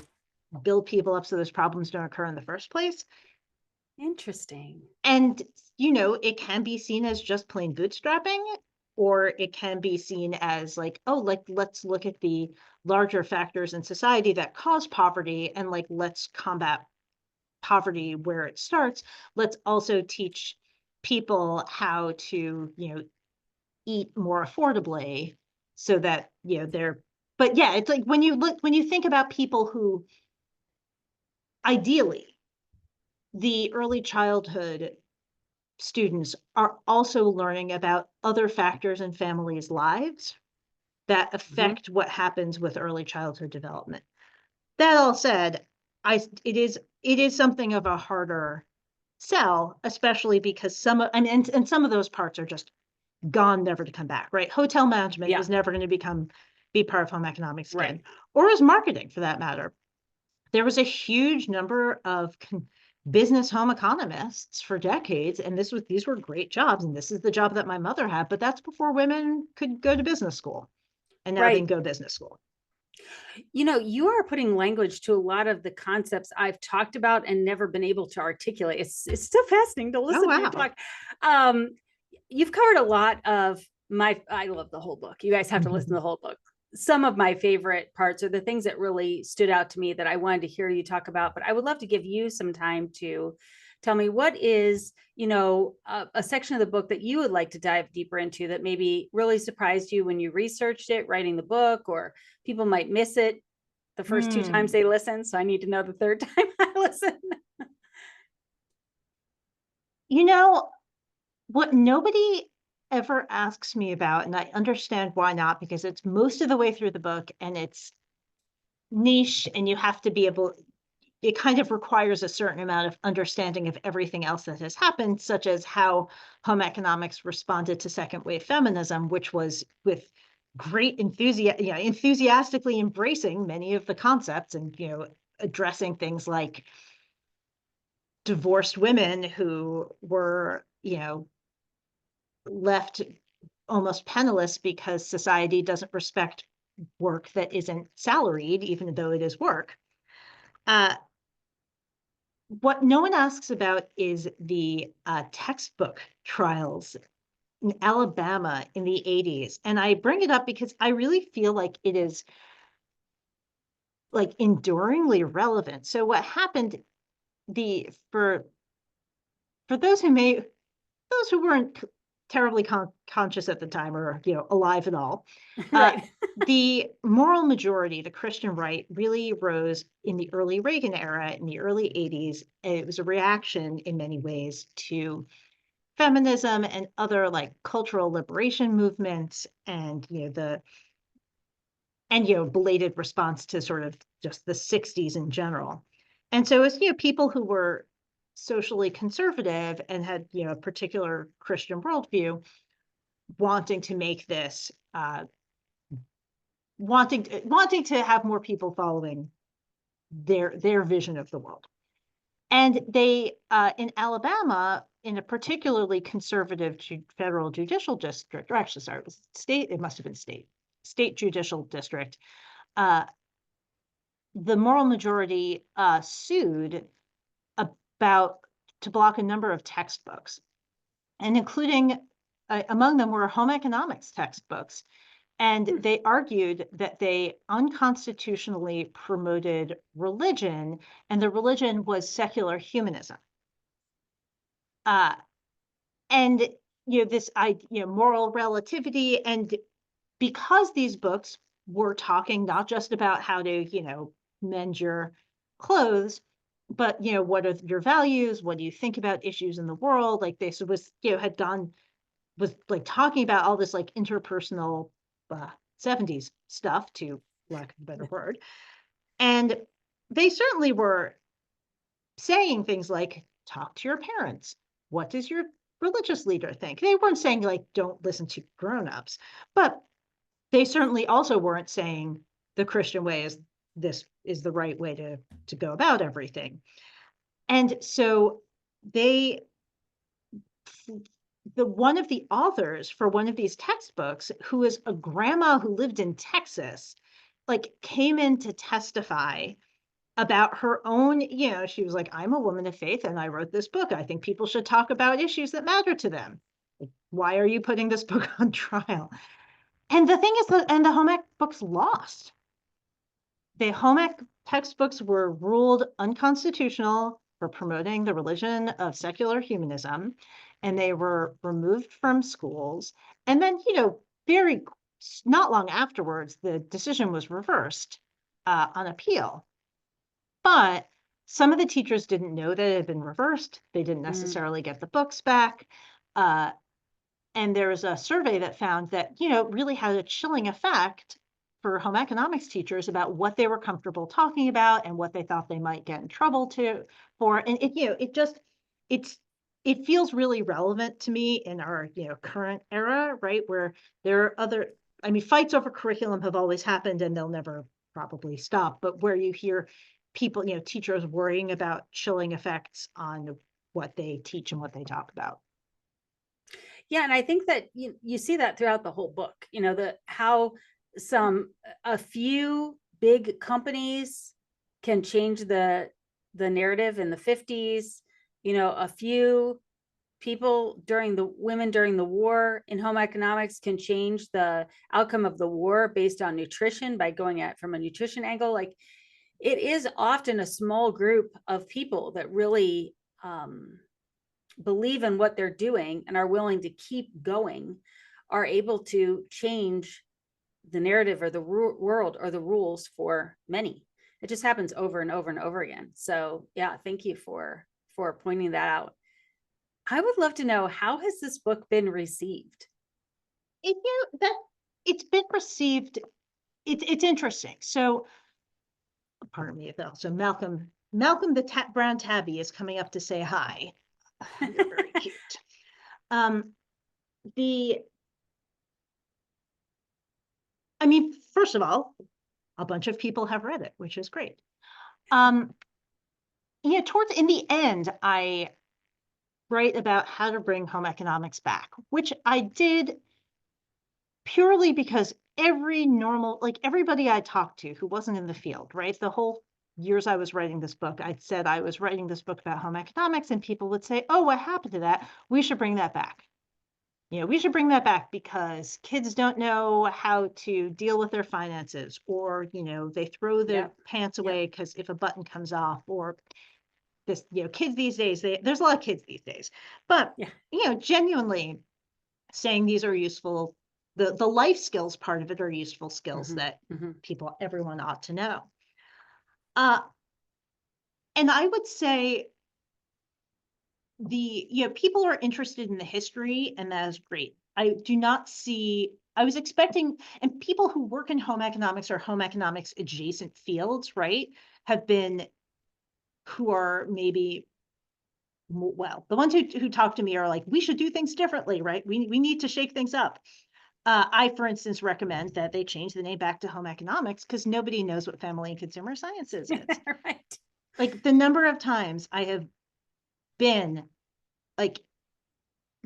build people up so those problems don't occur in the first place. Interesting. And, it can be seen as just plain bootstrapping, or it can be seen as like, oh, like, let's look at the larger factors in society that cause poverty and like, let's combat poverty where it starts. Let's also teach people how to, eat more affordably so that, but yeah, it's like when you think about people who ideally the early childhood students are also learning about other factors in families' lives that Mhm. affect what happens with early childhood development. That all said, it is something of a harder sell, especially because and some of those parts are just gone, never to come back, right? Hotel management Yeah. is never going to be part of home economics again, Right. or as marketing for that matter. There was a huge number of business home economists for decades, and these were great jobs, and this is the job that my mother had, but that's before women could go to business school, and now they can Right. go to business school. You are putting language to a lot of the concepts I've talked about and never been able to articulate. It's so fascinating to Oh, listen to you wow. talk. Um, you've covered a lot of I love the whole book. You guys have to listen to the whole book. Some of my favorite parts are the things that really stood out to me that I wanted to hear you talk about, but I would love to give you some time to tell me what is, a section of the book that you would like to dive deeper into that maybe really surprised you when you researched it, writing the book, or people might miss it the first two times Hmm. they listen. So I need to know the third time I listen. You know, what nobody ever asks me about, and I understand why not, because it's most of the way through the book and it's niche, and you have to be able, it kind of requires a certain amount of understanding of everything else that has happened, such as how home economics responded to second wave feminism, which was with great enthusiasm, enthusiastically embracing many of the concepts and, addressing things like divorced women who were, left almost penniless because society doesn't respect work that isn't salaried, even though it is work. Uh, what no one asks about is the textbook trials in Alabama in the 80s. And I bring it up because I really feel like it is like enduringly relevant. So what happened the for those who weren't terribly conscious at the time or, alive at all, uh, Right. the moral majority, the Christian right, really rose in the early Reagan era, in the early 80s. It was a reaction in many ways to feminism and other like cultural liberation movements and, belated response to sort of just the 60s in general. And so it's, people who were socially conservative and had, a particular Christian worldview wanting to make this, wanting to have more people following their vision of the world. And they, in Alabama, in a particularly conservative federal judicial district, or actually, sorry, it was state, it must have been state judicial district, uh, the moral majority sued about to block a number of textbooks, and including among them were home economics textbooks. And Hmm. they argued that they unconstitutionally promoted religion, and the religion was secular humanism. Uh, and this moral relativity, and because these books were talking not just about how to mend your clothes, but what are your values, what do you think about issues in the world, like this was had gone was like talking about all this like interpersonal uh, 70s stuff, to lack of a better word. And they certainly were saying things like, talk to your parents. What does your religious leader think? They weren't saying like, don't listen to grown-ups, but they certainly also weren't saying the Christian way is this is the right way to go about everything. And so they the one of the authors for one of these textbooks, who is a grandma who lived in Texas, like came in to testify about her own, she was like, I'm a woman of faith and I wrote this book. I think people should talk about issues that matter to them. Like, why are you putting this book on trial? And the thing is that, and the home ec books lost. The home ec textbooks were ruled unconstitutional for promoting the religion of secular humanism, and they were removed from schools. And then, very not long afterwards, the decision was reversed on appeal. But some of the teachers didn't know that it had been reversed. They didn't necessarily get the books back. And there was a survey that found that, really had a chilling effect for home economics teachers about what they were comfortable talking about and what they thought they might get in trouble for. And it feels really relevant to me in our, current era, right? Where there are fights over curriculum have always happened and they'll never probably stop, but where you hear people, teachers worrying about chilling effects on what they teach and what they talk about. Yeah, and I think that you see that throughout the whole book, how a few big companies can change the narrative in the 50s, a few women during the war in home economics can change the outcome of the war based on nutrition by going at from a nutrition angle. Like, it is often a small group of people that really believe in what they're doing and are willing to keep going, are able to change the narrative or the world or the rules for many. It just happens over and over and over again. So yeah, thank you for pointing that out. I would love to know, how has this book been received? It's been received. It's interesting. So, pardon me, though. So Malcolm the brown tabby is coming up to say hi. You're very cute. First of all, a bunch of people have read it, which is great. Towards in the end, I write about how to bring home economics back, which I did purely because everybody I talked to who wasn't in the field, right? The whole years I was writing this book, I said I was writing this book about home economics, and people would say, oh, what happened to that? We should bring that back. We should bring that back because kids don't know how to deal with their finances, or, they throw their pants away because if a button comes off, or this, kids these days, there's a lot of kids these days, but, genuinely saying these are useful, the life skills part of it are useful skills that everyone ought to know. And I would say people are interested in the history, and that is great. I was expecting, and people who work in home economics or home economics adjacent fields, right, who are maybe, well, the ones who talk to me are like, we should do things differently, right? We need to shake things up. I, for instance, recommend that they change the name back to home economics because nobody knows what family and consumer sciences is. Right. Like, the number of times I have been like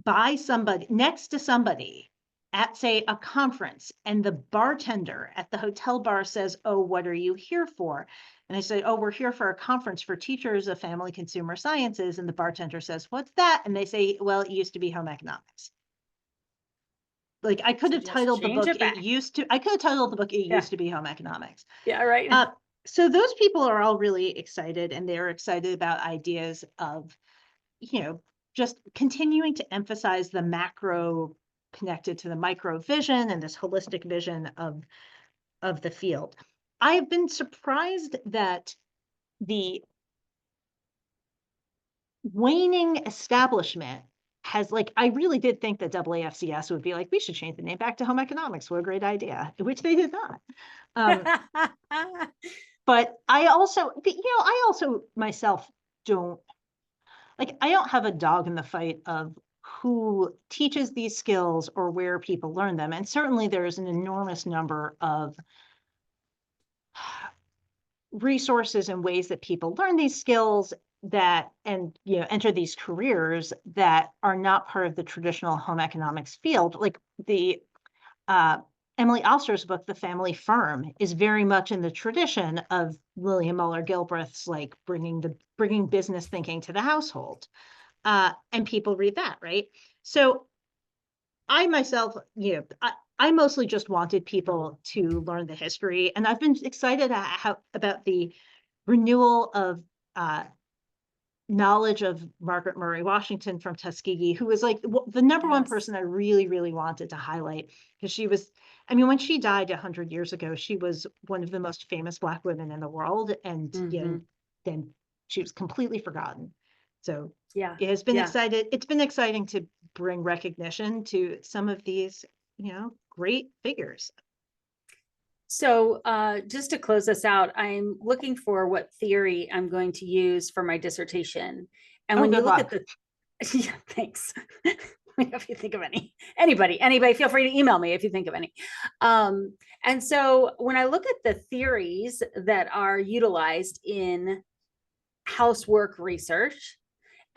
by somebody, next to somebody at, say, a conference, and the bartender at the hotel bar says, oh, what are you here for? And I say, oh, we're here for a conference for teachers of family consumer sciences. And the bartender says, what's that? And they say, well, it used to be home economics. Like, I could have titled the book, it used to be home economics. Yeah, right. So those people are all really excited, and they're excited about ideas of, just continuing to emphasize the macro connected to the micro vision and this holistic vision of the field. I've been surprised that the waning establishment has, I really did think that AAFCS would be like, we should change the name back to home economics. What a great idea, which they did not. But I also myself I don't have a dog in the fight of who teaches these skills or where people learn them. And certainly there's an enormous number of resources and ways that people learn these skills that and enter these careers that are not part of the traditional home economics field. Like the Emily Oster's book, The Family Firm, is very much in the tradition of William Muller Gilbreth's, like bringing business thinking to the household. And people read that, right? So I myself, I mostly just wanted people to learn the history, and I've been excited about the renewal of knowledge of Margaret Murray Washington from Tuskegee, who was like the number one person I really, really wanted to highlight, because she was, I mean, when she died 100 years ago, she was one of the most famous Black women in the world, and then she was completely forgotten. So Yeah. it's been exciting to bring recognition to some of these, great figures. So just to close this out, I'm looking for what theory I'm going to use for my dissertation. And when you look at the, yeah, thanks. If you think of anybody, feel free to email me if you think of any. And so when I look at the theories that are utilized in housework research,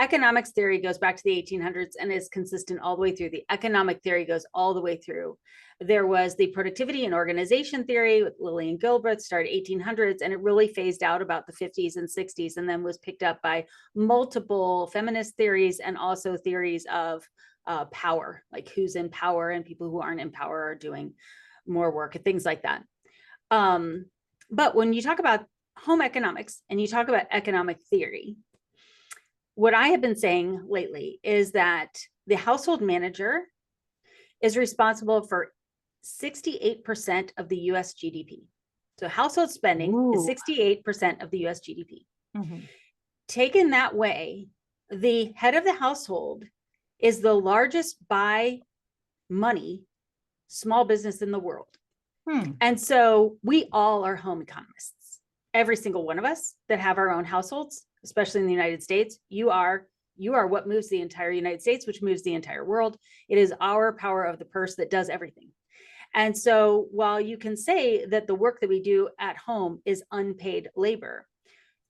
economics theory goes back to the 1800s and is consistent all the way through. The economic theory goes all the way through. There was the productivity and organization theory with Lillian Gilbreth, started 1800s, and it really phased out about the 50s and 60s, and then was picked up by multiple feminist theories and also theories of power, like who's in power and people who aren't in power are doing more work and things like that. But when you talk about home economics and you talk about economic theory, what I have been saying lately is that the household manager is responsible for 68% of the US GDP. So household spending is 68% of the US GDP. Taken that way, the head of the household is the largest by money small business in the world. And so we all are home economists. Every single one of us that have our own households, especially in the United States, you are what moves the entire United States, which moves the entire world. It is our power of the purse that does everything. And so while you can say that the work that we do at home is unpaid labor,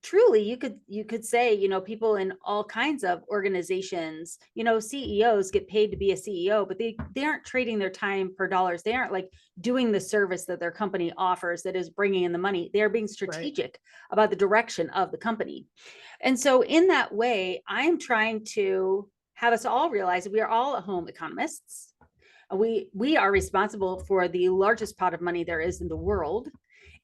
truly you could say, people in all kinds of organizations, CEOs get paid to be a CEO, but they aren't trading their time for dollars. They aren't like doing the service that their company offers that is bringing in the money. They're being strategic about the direction of the company. And so in that way, I'm trying to have us all realize that we are all home economists. We are responsible for the largest pot of money there is in the world.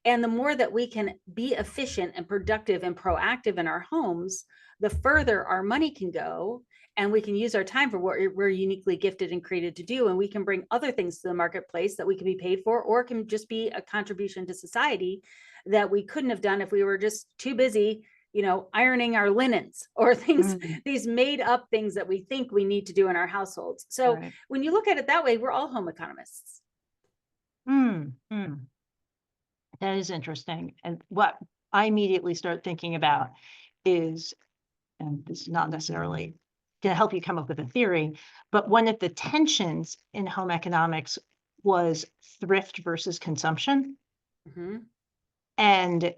And the more that we can be efficient and productive and proactive in our homes, the further our money can go, and we can use our time for what we're uniquely gifted and created to do. And we can bring other things to the marketplace that we can be paid for, or can just be a contribution to society that we couldn't have done if we were just too busy, ironing our linens or things, these made up things that we think we need to do in our households. So when you look at it that way, we're all home economists. That is interesting. And what I immediately start thinking about is, and this is not necessarily to help you come up with a theory, but one of the tensions in home economics was thrift versus consumption. And,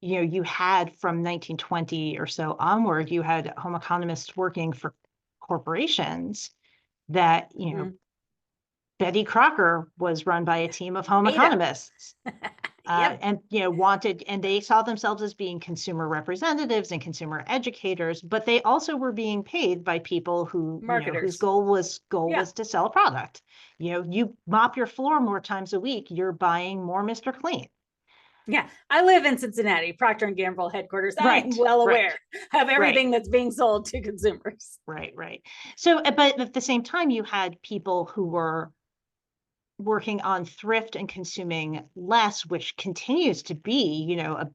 you had from 1920 or so onward, you had home economists working for corporations that, Betty Crocker was run by a team of home economists. And they saw themselves as being consumer representatives and consumer educators, but they also were being paid by people who whose goal was to sell a product. You mop your floor more times a week, you're buying more Mr. Clean. Yeah, I live in Cincinnati, Procter & Gamble headquarters. I'm well aware of everything that's being sold to consumers. Right. So, but at the same time, you had people who were working on thrift and consuming less, which continues to be, a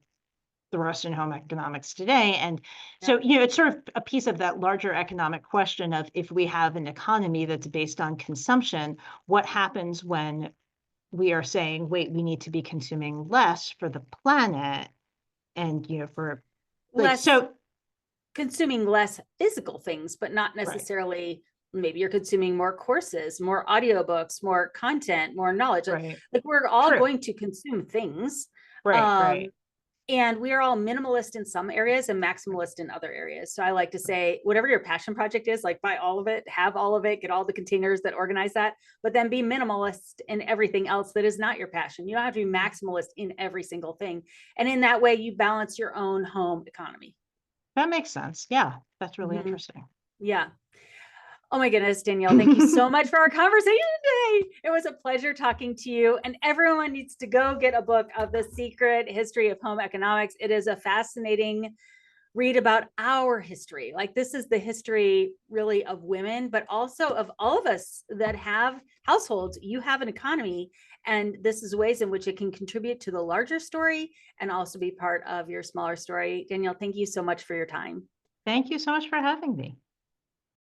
thrust in home economics today. And so, it's sort of a piece of that larger economic question of, if we have an economy that's based on consumption, what happens when we are saying, wait, we need to be consuming less for the planet and, for consuming less physical things, but not necessarily maybe you're consuming more courses, more audiobooks, more content, more knowledge. Right. Like we're all True. going to consume things. Right. Right. And we are all minimalist in some areas and maximalist in other areas. So I like to say, whatever your passion project is, like buy all of it, have all of it, get all the containers that organize that, but then be minimalist in everything else that is not your passion. You don't have to be maximalist in every single thing. And in that way, you balance your own home economy. That makes sense. Yeah, that's really Mhm. interesting. Yeah. Oh my goodness, Danielle, thank you so much for our conversation today. It was a pleasure talking to you. And everyone needs to go get a book of The Secret History of Home Economics. It is a fascinating read about our history. Like this is the history really of women, but also of all of us that have households. You have an economy, and this is ways in which it can contribute to the larger story and also be part of your smaller story. Danielle, thank you so much for your time. Thank you so much for having me.